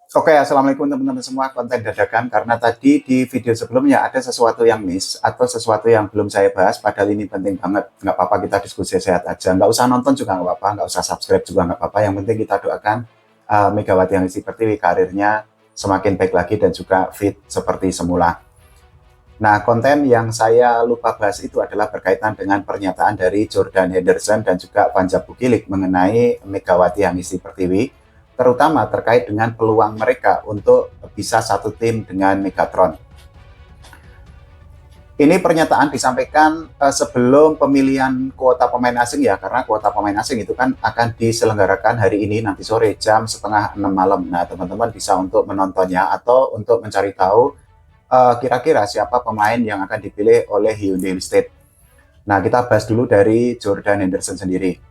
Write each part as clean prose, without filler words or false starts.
Oke, assalamualaikum teman-teman semua. Konten dadakan karena tadi di video sebelumnya ada sesuatu yang miss atau sesuatu yang belum saya bahas. Padahal ini penting banget. Nggak apa-apa, kita diskusi sehat aja. Nggak usah nonton juga nggak apa-apa, nggak usah subscribe juga nggak apa-apa. Yang penting kita doakan Megawati Anisti Pertiwi karirnya semakin baik lagi dan juga fit seperti semula. Nah, konten yang saya lupa bahas itu adalah berkaitan dengan pernyataan dari Jordan Henderson dan juga Panja Bukilik mengenai Megawati Anisti Pertiwi, terutama terkait dengan peluang mereka untuk bisa satu tim dengan Megatron. Ini pernyataan disampaikan sebelum pemilihan kuota pemain asing ya, karena kuota pemain asing itu kan akan diselenggarakan hari ini nanti sore jam setengah 6 malam. Nah, teman-teman bisa untuk menontonnya atau untuk mencari tahu kira-kira siapa pemain yang akan dipilih oleh Hyundai State. Nah, kita bahas dulu dari Jordan Henderson sendiri.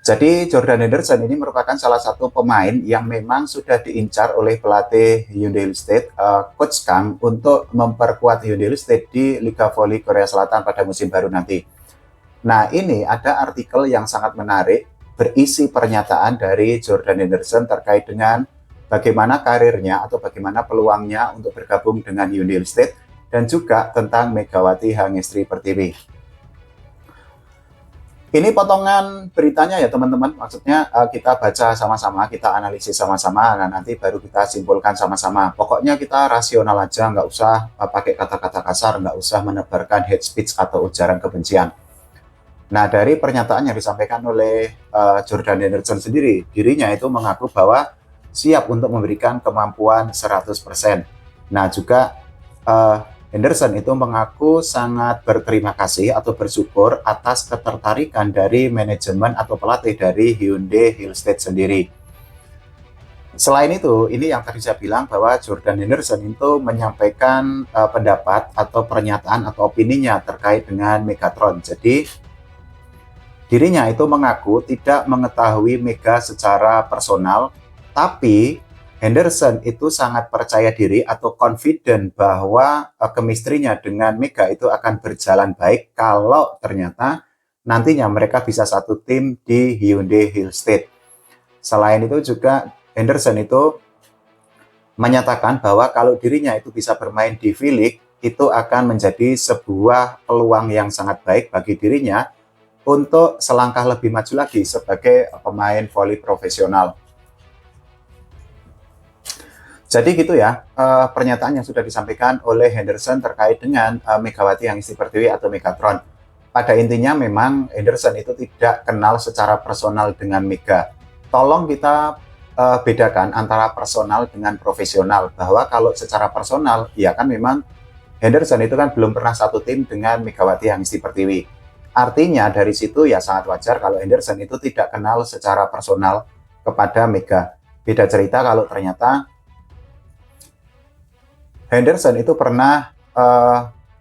Jadi Jordan Henderson ini merupakan salah satu pemain yang memang sudah diincar oleh pelatih Hyundai State, Coach Kang, untuk memperkuat Hyundai State di Liga Voli Korea Selatan pada musim baru nanti. Nah, ini ada artikel yang sangat menarik berisi pernyataan dari Jordan Henderson terkait dengan bagaimana karirnya atau bagaimana peluangnya untuk bergabung dengan Hyundai State dan juga tentang Megawati Hangestri Pertiwi. Ini potongan beritanya ya teman-teman, maksudnya kita baca sama-sama, kita analisis sama-sama, nah nanti baru kita simpulkan sama-sama. Pokoknya kita rasional aja, nggak usah pakai kata-kata kasar, nggak usah menebarkan hate speech atau ujaran kebencian. Nah, dari pernyataan yang disampaikan oleh Jordan Henderson sendiri, dirinya itu mengaku bahwa siap untuk memberikan kemampuan 100%. Nah, juga Henderson itu mengaku sangat berterima kasih atau bersyukur atas ketertarikan dari manajemen atau pelatih dari Hyundai Hill State sendiri. Selain itu, ini yang tadi saya bilang bahwa Jordan Henderson itu menyampaikan pendapat atau pernyataan atau opininya terkait dengan Megatron. Jadi, dirinya itu mengaku tidak mengetahui Mega secara personal, tapi Henderson itu sangat percaya diri atau confident bahwa chemistry-nya dengan Mega itu akan berjalan baik kalau ternyata nantinya mereka bisa satu tim di Hyundai Hill State. Selain itu juga Henderson itu menyatakan bahwa kalau dirinya itu bisa bermain di V-League, itu akan menjadi sebuah peluang yang sangat baik bagi dirinya untuk selangkah lebih maju lagi sebagai pemain voli profesional. Jadi gitu ya, pernyataan yang sudah disampaikan oleh Henderson terkait dengan Megawati Hangestri Pertiwi atau Megatron. Pada intinya memang Henderson itu tidak kenal secara personal dengan Mega. Tolong kita bedakan antara personal dengan profesional. Bahwa kalau secara personal, ya kan memang Henderson itu kan belum pernah satu tim dengan Megawati Hangestri Pertiwi. Artinya dari situ ya sangat wajar kalau Henderson itu tidak kenal secara personal kepada Mega. Beda cerita kalau ternyata Henderson itu pernah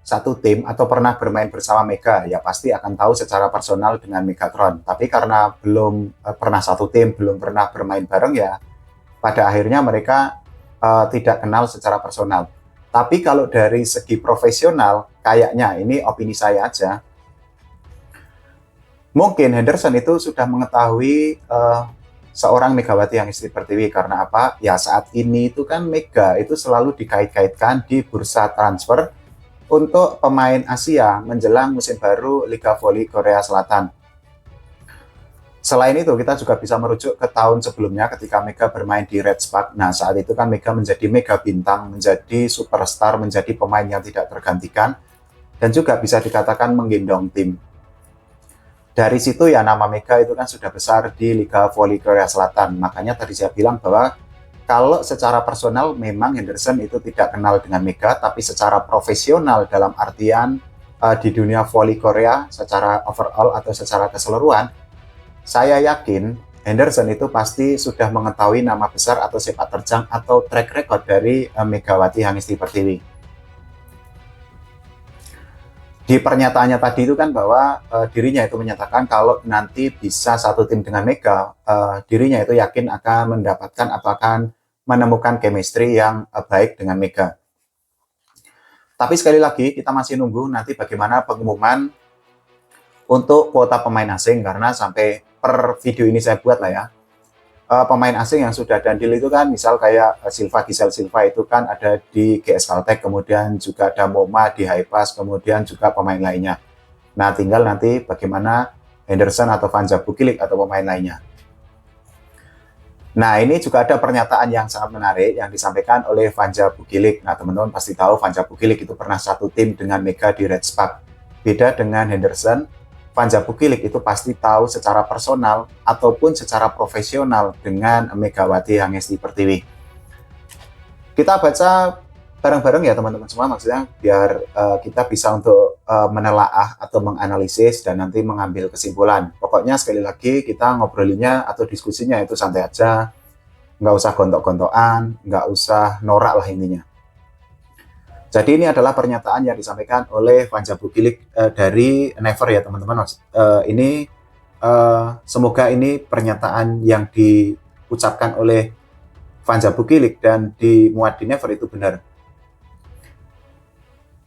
satu tim atau pernah bermain bersama Mega, ya pasti akan tahu secara personal dengan Megatron. Tapi karena belum pernah satu tim, belum pernah bermain bareng ya, pada akhirnya mereka tidak kenal secara personal. Tapi kalau dari segi profesional, kayaknya ini opini saya aja, mungkin Henderson itu sudah mengetahui seorang Megawati Hangestri Pertiwi. Karena apa? Ya saat ini itu kan Mega itu selalu dikait-kaitkan di bursa transfer untuk pemain Asia menjelang musim baru Liga Voli Korea Selatan. Selain itu kita juga bisa merujuk ke tahun sebelumnya ketika Mega bermain di Red Spark. Nah saat itu kan Mega menjadi mega bintang, menjadi superstar, menjadi pemain yang tidak tergantikan, dan juga bisa dikatakan menggendong tim. Dari situ ya nama Mega itu kan sudah besar di Liga Voli Korea Selatan. Makanya tadi saya bilang bahwa kalau secara personal memang Henderson itu tidak kenal dengan Mega, tapi secara profesional dalam artian di dunia voli Korea secara overall atau secara keseluruhan, saya yakin Henderson itu pasti sudah mengetahui nama besar atau sepak terjang atau track record dari Megawati Hangestri Pertiwi. Di pernyataannya tadi itu kan bahwa dirinya itu menyatakan kalau nanti bisa satu tim dengan Mega, dirinya itu yakin akan mendapatkan akan menemukan chemistry yang baik dengan Mega. Tapi sekali lagi kita masih nunggu nanti bagaimana pengumuman untuk kuota pemain asing, karena sampai per video ini saya buat lah ya, pemain asing yang sudah ada deal itu kan, misal kayak Gisel Silva itu kan ada di GS Caltech, kemudian juga ada Moma di Hypas, kemudian juga pemain lainnya. Nah, tinggal nanti bagaimana Henderson atau Vanja Bukilik atau pemain lainnya. Nah, ini juga ada pernyataan yang sangat menarik yang disampaikan oleh Vanja Bukilik. Nah, teman-teman pasti tahu Vanja Bukilik itu pernah satu tim dengan Mega di Red Spark. Beda dengan Henderson, Vanja Bukilik itu pasti tahu secara personal ataupun secara profesional dengan Megawati Hangesti Pertiwi. Kita baca bareng-bareng ya teman-teman semua, maksudnya biar kita bisa untuk menelaah atau menganalisis dan nanti mengambil kesimpulan. Pokoknya sekali lagi kita ngobrolinnya atau diskusinya itu santai aja, nggak usah gontok-gontokan, nggak usah norak lah intinya. Jadi ini adalah pernyataan yang disampaikan oleh Vanja Bukilik dari Never ya teman-teman. Ini semoga ini pernyataan yang diucapkan oleh Vanja Bukilik dan dimuat di Never itu benar.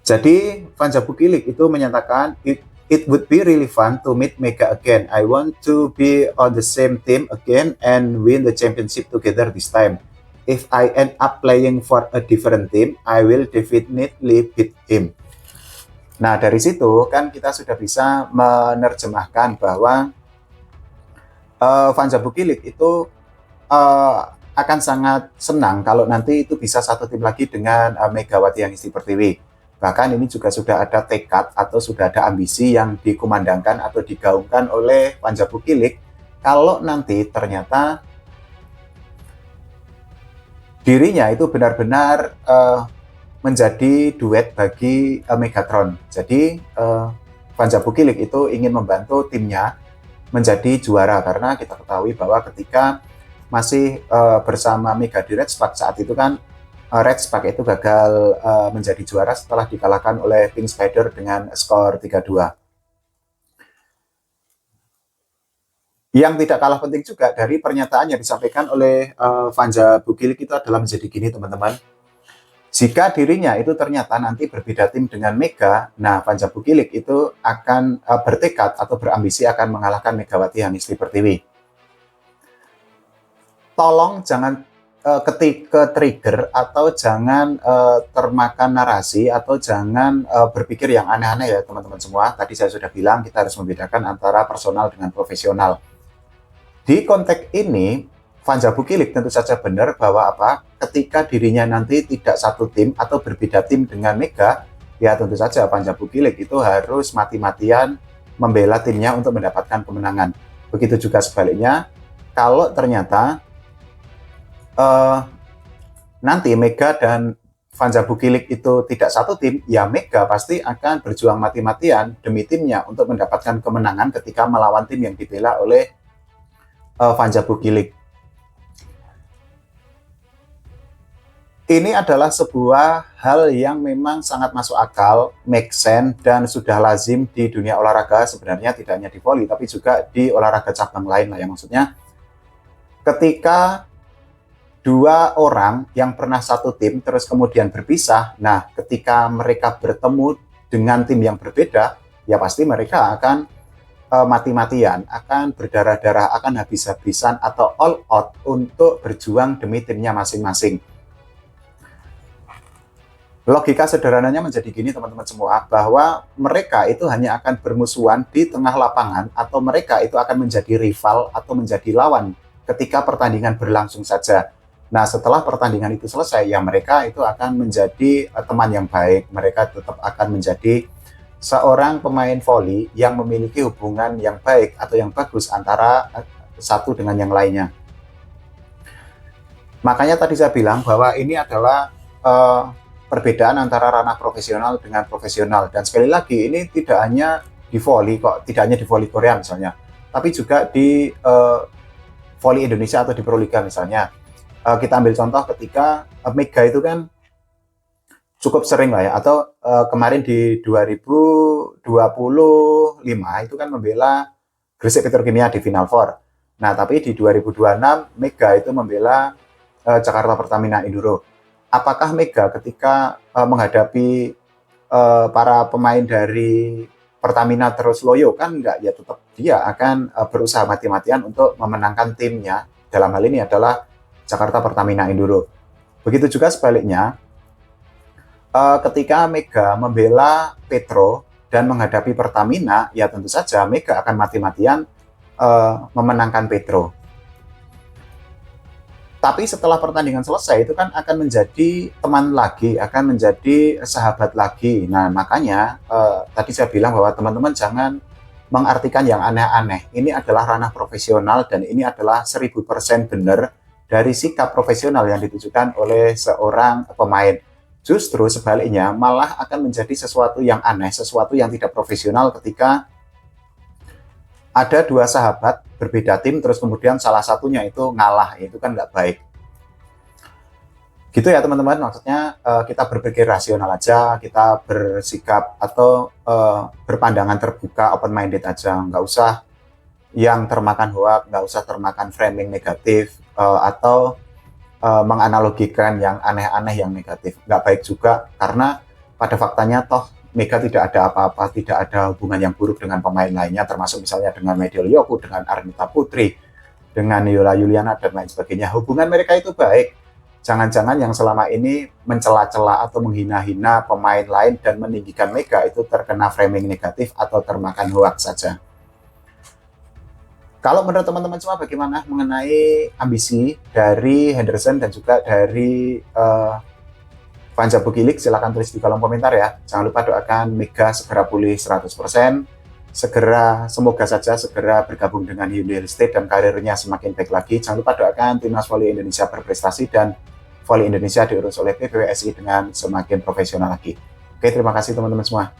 Jadi Vanja Bukilik itu menyatakan it would be really fun to meet Mega again. I want to be on the same team again and win the championship together this time. If I end up playing for a different team, I will definitely beat him. Nah, dari situ kan kita sudah bisa menerjemahkan bahwa Vanja Bukilik itu akan sangat senang kalau nanti itu bisa satu tim lagi dengan Megawati Hangesti Pertiwi. Bahkan ini juga sudah ada tekad atau sudah ada ambisi yang dikumandangkan atau digaungkan oleh Vanja Bukilik kalau nanti ternyata dirinya itu benar-benar menjadi duet bagi Megatron. Jadi Vanja Bukilik itu ingin membantu timnya menjadi juara karena kita ketahui bahwa ketika masih bersama Mega di Red Spark saat itu kan Red Spark itu gagal menjadi juara setelah dikalahkan oleh Pink Spider dengan skor 3-2. Yang tidak kalah penting juga dari pernyataan yang disampaikan oleh Vanja Bukilik itu adalah menjadi gini teman-teman. Jika dirinya itu ternyata nanti berbeda tim dengan Mega, nah Vanja Bukilik itu akan bertekad atau berambisi akan mengalahkan Megawati Hangesti Pertiwi. Tolong jangan ke trigger atau jangan termakan narasi atau jangan berpikir yang aneh-aneh ya teman-teman semua. Tadi saya sudah bilang kita harus membedakan antara personal dengan profesional. Di konteks ini Vanja Bukilik tentu saja benar bahwa ketika dirinya nanti tidak satu tim atau berbeda tim dengan Mega, ya tentu saja Vanja Bukilik itu harus mati-matian membela timnya untuk mendapatkan kemenangan. Begitu juga sebaliknya, kalau ternyata nanti Mega dan Vanja Bukilik itu tidak satu tim, ya Mega pasti akan berjuang mati-matian demi timnya untuk mendapatkan kemenangan ketika melawan tim yang dibela oleh Vanja Bukilik. Ini adalah sebuah hal yang memang sangat masuk akal, make sense, dan sudah lazim di dunia olahraga sebenarnya tidak hanya di voli, tapi juga di olahraga cabang lain lah ya. Maksudnya ketika dua orang yang pernah satu tim terus kemudian berpisah, nah ketika mereka bertemu dengan tim yang berbeda, ya pasti mereka akan mati-matian, akan berdarah-darah, akan habis-habisan atau all out untuk berjuang demi timnya masing-masing. Logika sederhananya menjadi gini teman-teman semua, bahwa mereka itu hanya akan bermusuhan di tengah lapangan atau mereka itu akan menjadi rival atau menjadi lawan ketika pertandingan berlangsung saja. Nah, setelah pertandingan itu selesai, ya mereka itu akan menjadi teman yang baik. Mereka tetap akan menjadi seorang pemain voli yang memiliki hubungan yang baik atau yang bagus antara satu dengan yang lainnya. Makanya tadi saya bilang bahwa ini adalah perbedaan antara ranah profesional dengan profesional. Dan sekali lagi, ini tidak hanya di voli kok, tidak hanya di voli Korea misalnya, tapi juga di voli Indonesia atau di Proliga misalnya. Kita ambil contoh ketika Mega itu kan cukup sering lah ya, atau kemarin di 2025 itu kan membela Gresik Petrokimia di Final Four. Nah, tapi di 2026 Mega itu membela Jakarta Pertamina Enduro. Apakah Mega ketika menghadapi para pemain dari Pertamina terus loyo? Kan enggak, ya tetap dia akan berusaha mati-matian untuk memenangkan timnya dalam hal ini adalah Jakarta Pertamina Induro. Begitu juga sebaliknya, ketika Mega membela Petro dan menghadapi Pertamina, ya tentu saja Mega akan mati-matian memenangkan Petro. Tapi setelah pertandingan selesai itu kan akan menjadi teman lagi, akan menjadi sahabat lagi. Nah makanya tadi saya bilang bahwa teman-teman jangan mengartikan yang aneh-aneh. Ini adalah ranah profesional dan ini adalah 1000% benar dari sikap profesional yang ditujukan oleh seorang pemain. Justru sebaliknya malah akan menjadi sesuatu yang aneh, sesuatu yang tidak profesional ketika ada dua sahabat berbeda tim, terus kemudian salah satunya itu ngalah, itu kan nggak baik. Gitu ya teman-teman, maksudnya kita berpikir rasional aja, kita bersikap atau berpandangan terbuka, open minded aja, nggak usah yang termakan hoax, nggak usah termakan framing negatif, atau menganalogikan yang aneh-aneh yang negatif. Nggak baik juga, karena pada faktanya toh Mega tidak ada apa-apa, tidak ada hubungan yang buruk dengan pemain lainnya, termasuk misalnya dengan Medel Yoku, dengan Armita Putri, dengan Yola Juliana, dan lain sebagainya. Hubungan mereka itu baik. Jangan-jangan yang selama ini mencela-cela atau menghina-hina pemain lain dan meninggikan Mega itu terkena framing negatif atau termakan hoax saja. Kalau menurut teman-teman semua bagaimana mengenai ambisi dari Henderson dan juga dari Panja Bukilik, silahkan tulis di kolom komentar ya. Jangan lupa doakan Mega segera pulih 100%, semoga saja segera bergabung dengan Hyundai State dan karirnya semakin baik lagi. Jangan lupa doakan timnas voli Indonesia berprestasi dan voli Indonesia diurus oleh PBWSI dengan semakin profesional lagi. Oke, terima kasih teman-teman semua.